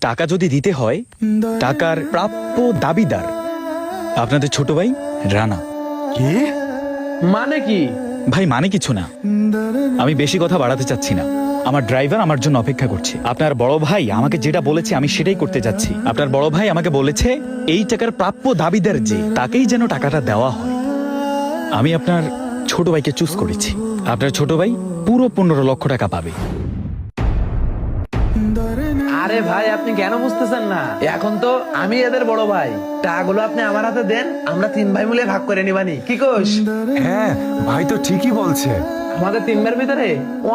টাকা যদি দিতে হয়, টাকার প্রাপ্য দাবিদার আপনাদের ছোট ভাই রানা। কি মানে কি? ভাই মানে কিছু না, আমি বেশি কথা বাড়াতে চাচ্ছি না। আমার ড্রাইভার আমার জন্য অপেক্ষা করছে। আপনার বড় ভাই আমাকে যেটা বলেছে আমি সেটাই করতে যাচ্ছি। আপনার বড় ভাই আমাকে বলেছে এই টাকার প্রাপ্য দাবিদার যে তাকেই যেন টাকাটা দেওয়া হয়। আমি আপনার ছোট ভাইকে চুজ করেছি। আপনার ছোট ভাই পুরো 15 লক্ষ টাকা পাবে। আরে ভাই, আপনি কেন বুঝতেছেন না? এখন তো আমি এদের বড় ভাই। টাকাগুলো আপনি আমার হাতে দেন, আমরা 3 ভাই মিলে ভাগ করে নিবানি। কি কোস? হ্যাঁ ভাই তো ঠিকই বলছে। আমাদের 3 ভাইয়ের ভিতরে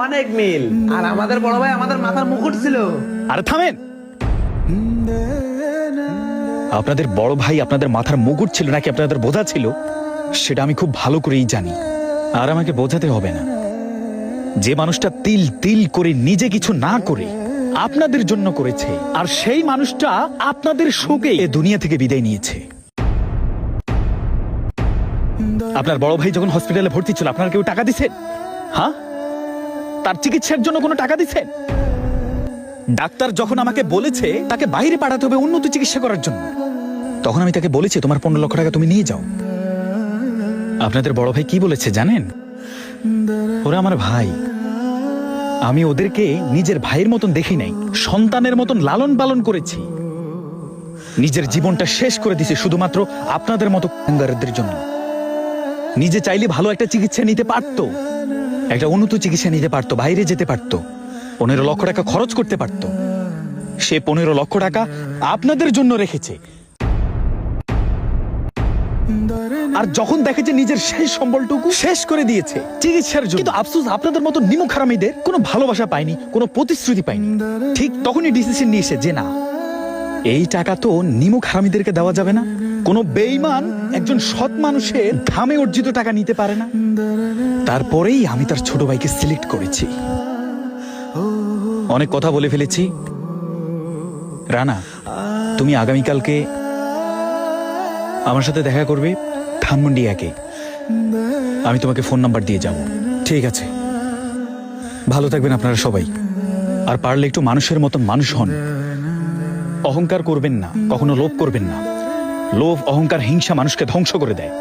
অনেক মিল। আর আমাদের বড় ভাই আমাদের মাথার মুকুট ছিল। আরে থামেন, আপনাদের বড় ভাই আপনাদের মাথার মুকুট ছিল নাকি আপনাদের বোঝা ছিল সেটা আমি খুব ভালো করেই জানি। আর আমাকে বোঝাতে হবে না। যে মানুষটা তিল তিল করে নিজে কিছু না করে আপনাদের জন্য করেছে, আর সেই মানুষটা আপনাদের শোকে এ দুনিয়া থেকে বিদায় নিয়েছে। আপনার বড় ভাই যখন হসপিটালে ভর্তি ছিল আপনারা কেউ টাকা দিছেন? হ্যাঁ, তার চিকিৎসার জন্য কোনো টাকা দিছেন? ডাক্তার যখন আমাকে বলেছে তাকে বাইরে পাঠাতে হবে উন্নত চিকিৎসা করার জন্য, তখন আমি তাকে বলেছি তোমার 15 লক্ষ টাকা তুমি নিয়ে যাও। আপনাদের বড় ভাই কি বলেছে জানেন? ওরা আমার ভাই, আমি ওদেরকে নিজের ভাইয়ের মতন দেখি নাই, সন্তানের মতন লালন পালন করেছি। নিজের জীবনটা শেষ করে দিছে শুধুমাত্র আপনাদের মতো কুঙ্গারদের জন্য। নিজে চাইলে ভালো একটা চিকিৎসা নিতে পারতো, একটা উন্নত চিকিৎসা নিতে পারতো, বাইরে যেতে পারতো, 15 লক্ষ টাকা খরচ করতে পারতো। সে 15 লক্ষ টাকা আপনাদের জন্য রেখেছে। আর যখন দেখেছে নিজের শেষ সম্বলটুকু শেষ করে দিয়েছে চিকিৎসার জন্য, কিন্তু আফসোস আপনাদের মতো নিমক হারামিদের কোনো ভালোবাসা পায়নি, কোনো প্রতিশ্রুতি পায়নি। ঠিক তখনই ডিসিশন নিয়েছে যে না, এই টাকা তো নিমক হারামিদেরকে দেওয়া যাবে না। কোনো বেঈমান একজন সৎ মানুষের ঘামে অর্জিত টাকা নিতে পারে না। তারপরেই আমি তার ছোট ভাইকে সিলেক্ট করেছি। অনেক কথা বলে ফেলেছি। রানা, তুমি আগামীকালকে আমার সাথে দেখা করবে ধানমন্ডি 1-এ। আমি তোমাকে ফোন নাম্বার দিয়ে যাব। ঠিক আছে, ভালো থাকবেন আপনারা সবাই। আর পারলে একটু মানুষের মতন মানুষ হন। অহংকার করবেন না, কখনো লোভ করবেন না। লোভ, অহংকার, হিংসা মানুষকে ধ্বংস করে দেয়।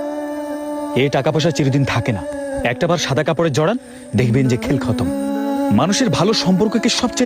এই টাকা পয়সা চিরদিন থাকে না। একটাবার সাদা কাপড়ে জড়ান, দেখবেন যে খেল খতম। মানুষের ভালো সম্পর্ককে সবচেয়ে